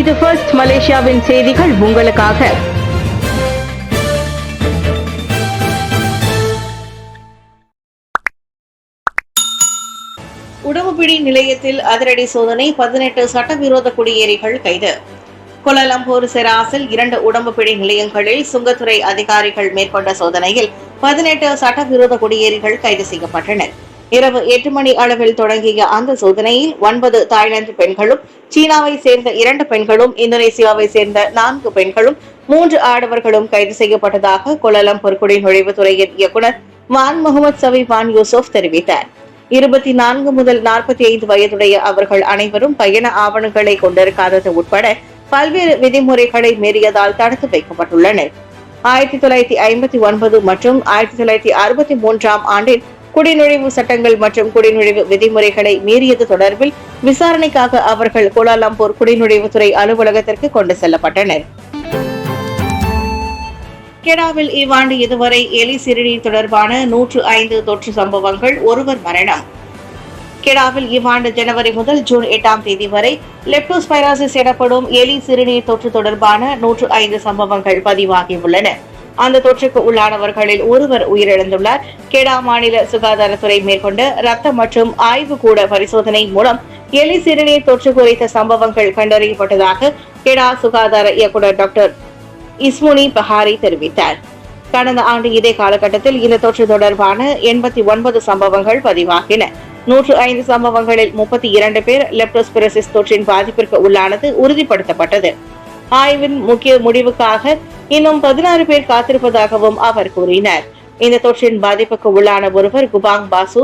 இது ஃபர்ஸ்ட் மலேசியாவின் செய்திகள் உங்களுக்காக. உடம்புபிடி நிலையத்தில் அதிரடி சோதனை, 18 சட்டவிரோத குடியேறிகள் கைது. கோலாலம்பூர் செராசில் 2 உடம்புபிடி நிலையங்களில் சுங்கத்துறை அதிகாரிகள் மேற்கொண்ட சோதனையில் 18 சட்டவிரோத குடியேறிகள் கைது செய்யப்பட்டனர். இரவு 8 மணி அளவில் தொடங்கிய அந்த சோதனையில் 9 தாய்லாந்து பெண்களும், சீனாவை சேர்ந்த 2 பெண்களும், இந்தோனேசியாவை சேர்ந்த 4 பெண்களும், 3 ஆடவர்களும் கைது செய்யப்பட்டதாக கோலாலம்பூர் குடிநுழைவுத்துறையின் இயக்குநர் வான் முகமது சவி வான் யூசுப் தெரிவித்தார். 24 முதல் 45 வயதுடைய அவர்கள் அனைவரும் பயண ஆவணங்களை கொண்டிருக்காதது உட்பட பல்வேறு விதிமுறைகளை மீறியதால் தடுத்து வைக்கப்பட்டுள்ளனர். 1959 மற்றும் 1963 ஆண்டில் குடிநுழைவு சட்டங்கள் மற்றும் குடிநுழைவு விதிமுறைகளை மீறியது தொடர்பில் விசாரணைக்காக அவர்கள் கோலாலம்பூர் குடிநுழைவுத்துறை அலுவலகத்திற்கு கொண்டு செல்லப்பட்டனர். கெடாவில் இவ்வாண்டு இதுவரை எலி சிறுநீர் தொடர்பான 105 தொற்று சம்பவங்கள், ஒருவர் மரணம். கெடாவில் இவ்வாண்டு ஜனவரி முதல் ஜூன் 8ஆம் தேதி வரை லெப்டோஸ்பைரோசிஸ் எனப்படும் எலி சிறுநீர் தொற்று தொடர்பான 105 சம்பவங்கள் பதிவாகியுள்ளன. அந்த தொற்றுக்கு உள்ளானவர்களில் ஒருவர் உயிரிழந்துள்ளார். கெடா மாநில சுகாதாரத்துறை மேற்கொண்ட ரத்த மற்றும் ஆய்வு கூட பரிசோதனை மூலம் எலி சிறுநீர் தொற்று குறித்த சம்பவங்கள் கண்டறியப்பட்டதாக கெடா சுகாதார இயக்குநர் டாக்டர் இஸ்முனி பஹாரி தெரிவித்தார். கடந்த ஆண்டு இதே காலகட்டத்தில் இந்த தொற்று தொடர்பான 89 சம்பவங்கள் பதிவாகின. 105 சம்பவங்களில் 32 பேர் லெப்டோஸ்பிரோசிஸ் தொற்றின் பாதிப்பிற்கு உள்ளானது உறுதிப்படுத்தப்பட்டது. ஆய்வின் முக்கிய முடிவுக்காக இன்னும் 16 பேர் காத்திருப்பதாகவும் அவர் கூறினார். இந்த தொற்றின் பாதிப்புக்கு உள்ளான ஒருவர் குபாங் பாசு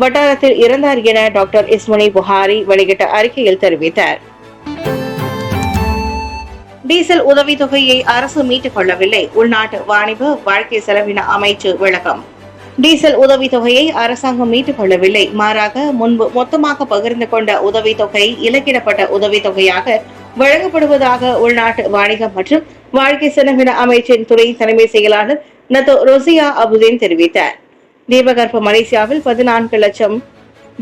வட்டாரத்தில் இறந்தார் என டாக்டர் இஸ்முனி புகாரி வெளியிட்ட அறிக்கையில் தெரிவித்தார். டீசல் உதவித்தொகையை அரசு மீட்டுக் கொள்ளவில்லை. உள்நாட்டு வாணிப வாழ்க்கை செலவின அமைச்சு விளக்கம். டீசல் உதவித்தொகையை அரசாங்கம் மீட்டுக் கொள்ளவில்லை. மாறாக முன்பு மொத்தமாக பகிர்ந்து கொண்ட உதவித்தொகை இலக்கிடப்பட்ட உதவித்தொகையாக வழங்கப்படுவதாக உள்நாட்டு வாணிகம் மற்றும் வாழ்க்கை செலவின அமைச்சின் துணை தலைமை செயலாளர் நத்தோ ரோசியா அபுதீன் தெரிவித்தார். தீபகற்ப மலேசியாவில் 14 லட்சம்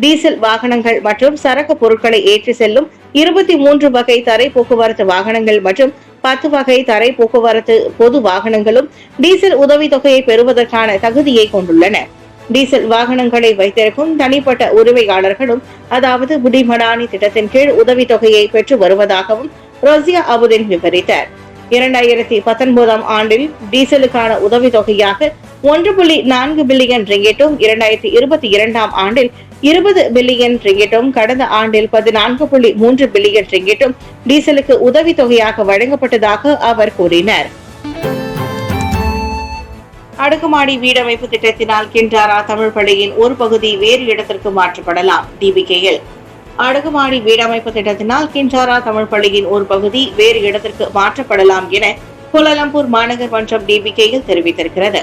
டீசல் வாகனங்கள் மற்றும் சரக்கு பொருட்களை ஏற்றி செல்லும் 23 வகை தரை போக்குவரத்து வாகனங்கள் மற்றும் 10 வகை தரை போக்குவரத்து பொது வாகனங்களும் டீசல் உதவித்தொகையை பெறுவதற்கான தகுதியை கொண்டுள்ளன. டீசல் வாகனங்களை வைத்திருக்கும் தனிப்பட்ட உரிமையாளர்களும் அதாவது புடிமடானி திட்டத்தின் கீழ் உதவித்தொகையை பெற்று வருவதாகவும் ரோசியா அபுதீன் விவரித்தார். 2019 ஆண்டில் டீசலுக்கான உதவித்தொகையாக 1.4 பில்லியன் ரிங்கெட்டும், 2022 ஆண்டில் 20 பில்லியன் ரிங்கெட்டும், கடந்த ஆண்டில் 14.3 பில்லியன் ரிங்கெட்டும் டீசலுக்கு உதவித்தொகையாக வழங்கப்பட்டதாக அவர் கூறினார். அடுக்குமாடி வீடமைப்பு திட்டத்தினால் கிண்டாரா தமிழ் பள்ளியின் ஒரு பகுதி வேறு இடத்திற்கு மாற்றப்படலாம். டிபிகேஎல் அடுக்குமாடி வீடமைப்பு திட்டத்தினால் கிண்டாரா தமிழ் பள்ளியின் ஒரு பகுதி வேறு இடத்திற்கு மாற்றப்படலாம் என கோலாலம்பூர் மாநகர் மன்றம் டிபிகேஎல் தெரிவித்திருக்கிறது.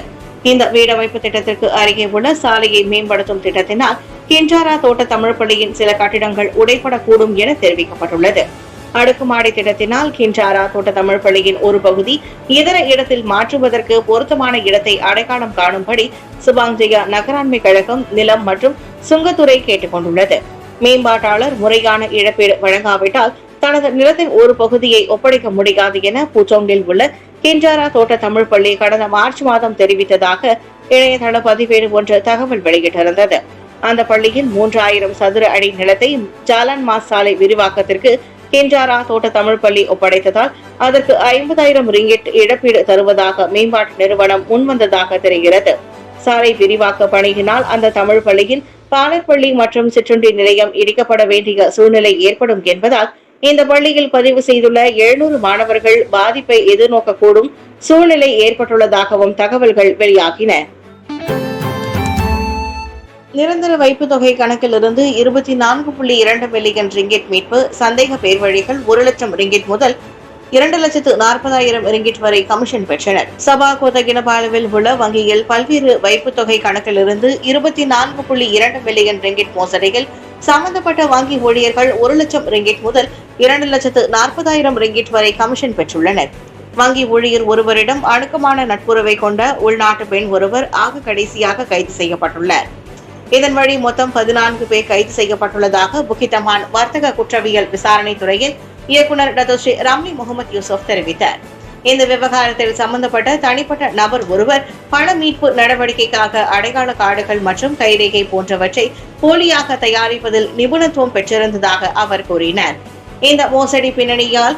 இந்த வீடமைப்பு திட்டத்திற்கு அருகே உள்ள சாலையை மேம்படுத்தும் திட்டத்தினால் கிண்டாரா தோட்ட தமிழ் பள்ளியின் சில கட்டிடங்கள் உடைப்படக்கூடும் என தெரிவிக்கப்பட்டுள்ளது. அடுக்குமாடி திட்டத்தினால் கிண்டாரா தோட்ட தமிழ் பள்ளியின் ஒரு பகுதி இதர இடத்தில் மாற்றுவதற்கு பொருத்தமான இடத்தை அடையாளம் காணும்படி சுபாங்ஜயா நகராண்மை கழகம் நிலம் மற்றும் சுங்கத்துறை கேட்டுக் கொண்டுள்ளது. மேம்பாட்டாளர் முறையான இழப்பீடு வழங்காவிட்டால் தனது நிலத்தின் ஒரு பகுதியை ஒப்படைக்க முடியாது என பூச்சோங்கில் உள்ள கிண்டாரா தோட்ட தமிழ் பள்ளி கடந்த மார்ச் மாதம் தெரிவித்ததாக இணையதள பதிவேடு ஒன்று தகவல் வெளியிட்டிருந்தது. அந்த பள்ளியின் 3000 சதுர அடி நிலத்தை ஜாலான் மாஸ் சாலை விரிவாக்கத்திற்கு கிண்டாரா தோட்ட தமிழ் பள்ளி ஒப்படைத்ததால் அதற்கு 50,000 ரிங்கெட் இழப்பீடு தருவதாக மேம்பாட்டு நிறுவனம் முன்வந்ததாக தெரிகிறது. சாலை விரிவாக்க பணியினால் அந்த தமிழ் பள்ளியின் பாலப்பள்ளி மற்றும் சிற்றுண்டி நிலையம் இடிக்கப்பட வேண்டிய சூழ்நிலை ஏற்படும் என்பதால் இந்த பள்ளியில் பதிவு செய்துள்ள 700 மாணவர்கள் பாதிப்பை எதிர்நோக்கக்கூடும் சூழ்நிலை ஏற்பட்டுள்ளதாகவும் தகவல்கள் வெளியாகின. நிரந்தர வைப்பு தொகை கணக்கில் இருந்து 24.2 மில்லியன் ரிங்கெட் மீட்பு. சந்தேக பேர் வழிகள் 1 லட்சம் ரிங்கெட் முதல் 2,40,000 ரிங்கெட் வரை கமிஷன் பெற்றனர். சபா கோத்தகினபாலுவில் உள்ள வங்கியில் பல்வேறு வைப்பு தொகை கணக்கிலிருந்து 24.2 மில்லியன் ரிங்கெட் மோசடிகள் சம்பந்தப்பட்ட வங்கி ஊழியர்கள் 1 லட்சம் ரிங்கெட் முதல் 2,40,000 ரிங்கெட் வரை கமிஷன் பெற்றுள்ளனர். வங்கி ஊழியர் ஒருவரிடம் அணுக்கமான நட்புறவை கொண்ட உள்நாட்டு பெண் ஒருவர் ஆக கடைசியாக கைது செய்யப்பட்டுள்ளார். இதன் வழி மொத்தம் 14 பேர் கைது செய்யப்பட்டுள்ளதாக புக்கிட்டமான் வர்த்தக குற்றவியல் விசாரணை துறையின் இயக்குனர் டத்தோஸ்ரீ ரம்லி முகமது யூசுப் தெரிவித்தார். இந்த விவகாரத்தில் சம்பந்தப்பட்ட தனிப்பட்ட நபர் ஒருவர் பண மீட்பு நடவடிக்கைக்காக அடையாள கார்டுகள் மற்றும் கைரேகை போன்றவற்றை போலியாக தயாரிப்பதில் நிபுணத்துவம் பெற்றிருந்ததாக அவர் கூறினார். இந்த மோசடி பின்னணியால்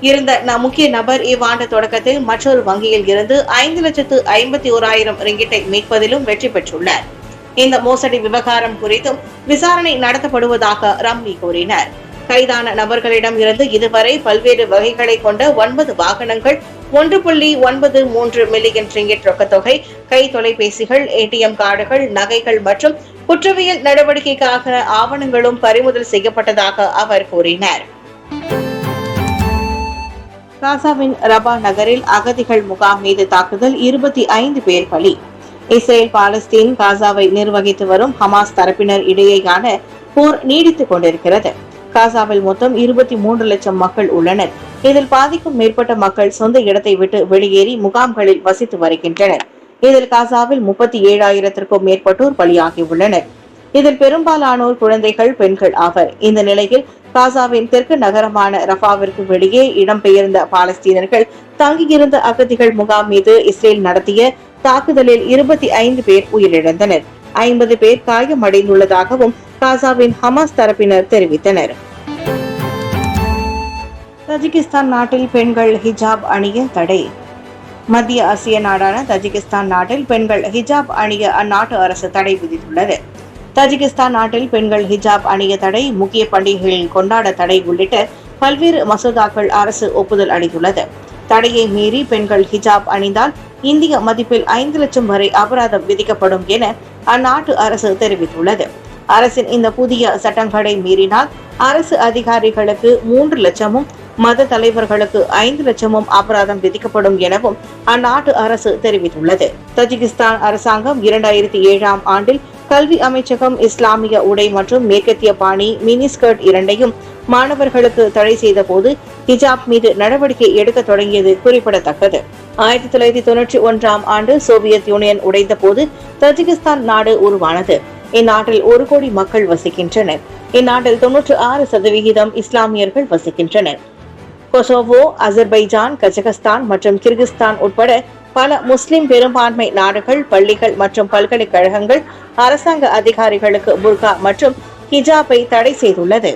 இருந்த முக்கிய நபர் இவ்வாண்டு தொடக்கத்தில் மற்றொரு வங்கியில் இருந்து 5,51,000 ரிங்கிட்டை மீட்பதிலும் வெற்றி பெற்றுள்ளார். இந்த மோசடி விவகாரம் குறித்தும் விசாரணை நடத்தப்படுவதாக ரம்லி கூறினார். கைதான நபர்களிடம் இருந்து இதுவரை பல்வேறு வகைகளை கொண்ட 9 வாகனங்கள், 1.93 மில்லியன் ரிங்கிட் ரொக்கத்தொகை, கை தொலைபேசிகள், ஏடிஎம் கார்டுகள், நகைகள் மற்றும் குற்றவியல் நடவடிக்கைக்காக ஆவணங்களும் பறிமுதல் செய்யப்பட்டதாக அவர் கூறினார். காசாவின் ரபா நகரில் அகதிகள் முகாம் மீது தாக்குதல், 25 பேர் பலி. இஸ்ரேல் பாலஸ்தீன் காசாவை நிர்வகித்து வரும் ஹமாஸ் தரப்பினர் இடையேயான போர் நீடித்துக் கொண்டிருக்கிறது. காசாவில் மொத்தம் 23 லட்சம் மக்கள் உள்ளனர். இதில் பாதிக்கும் மேற்பட்ட மக்கள் சொந்த இடத்தை விட்டு வெளியேறி முகாம்களில் வசித்து வருகின்றனர். இதில் காசாவில் 37,000க்கும் மேற்பட்டோர் பலியாகியுள்ளனர். இதில் பெரும்பாலானோர் குழந்தைகள், பெண்கள் ஆவர். இந்த நிலையில் காசாவின் தெற்கு நகரமான ரஃபாவிற்கு வெளியே இடம்பெயர்ந்த பாலஸ்தீனர்கள் தங்கியிருந்த அகதிகள் முகாம் மீது இஸ்ரேல் நடத்திய தாக்குதலில் 25 பேர் உயிரிழந்தனர். 50 பேர் காயமடைந்துள்ளதாகவும் காசாவின் ஹமாஸ் தரப்பினர் தெரிவித்தனர். தஜிகிஸ்தான் நாட்டில் பெண்கள் ஹிஜாப் அணிய தடை. மத்திய ஆசிய நாடான தஜிகிஸ்தான் நாட்டில் பெண்கள் ஹிஜாப் அணிய அந்நாட்டு அரசு தடை விதித்துள்ளது. தஜிகிஸ்தான் நாட்டில் பெண்கள் ஹிஜாப் அணிய தடை, முக்கிய பண்டிகைகளில் கொண்டாட தடை உள்ளிட்ட பல்வேறு மசோதாக்கள் அரசு ஒப்புதல் அளித்துள்ளது. தடையை மீறி பெண்கள் ஹிஜாப் அணிந்தால் இந்திய மதிப்பில் 5 லட்சம் வரை அபராதம் விதிக்கப்படும் என அந்நாட்டு அரசு தெரிவித்துள்ளது. அரசின் இந்த புதிய சட்டங்களை மீறினால் அரசு அதிகாரிகளுக்கு 3 லட்சமும், மத தலைவர்களுக்கு 5 லட்சமும் அபராதம் விதிக்கப்படும் எனவும் அந்நாட்டு அரசு தெரிவித்துள்ளது. தஜிகிஸ்தான் அரசாங்கம் 2007ஆம் ஆண்டில் கல்வி அமைச்சகம் இஸ்லாமிய உடை மற்றும் மேற்கத்திய பாணி மினிஸ்கர்ட் இரண்டையும் மாணவர்களுக்கு தடை செய்த போது ஹிஜாப் மீது நடவடிக்கை எடுக்க தொடங்கியது குறிப்பிடத்தக்கது. 1991ஆம் ஆண்டு சோவியத் யூனியன் உடைந்த போது தஜிகிஸ்தான் நாடு உருவானது. இந்நாட்டில் 1 கோடி மக்கள் வசிக்கின்றனர். இந்நாட்டில் 96% இஸ்லாமியர்கள் வசிக்கின்றனர். கொசோவோ, அசர்பைஜான், கஜகஸ்தான் மற்றும் கிர்கிஸ்தான் உட்பட பல முஸ்லிம் பெரும்பான்மை நாடுகள், பள்ளிகள் மற்றும் பல்கலைக்கழகங்கள் அரசாங்க அதிகாரிகளுக்கு புர்கா மற்றும் ஹிஜாபை தடை செய்துள்ளது.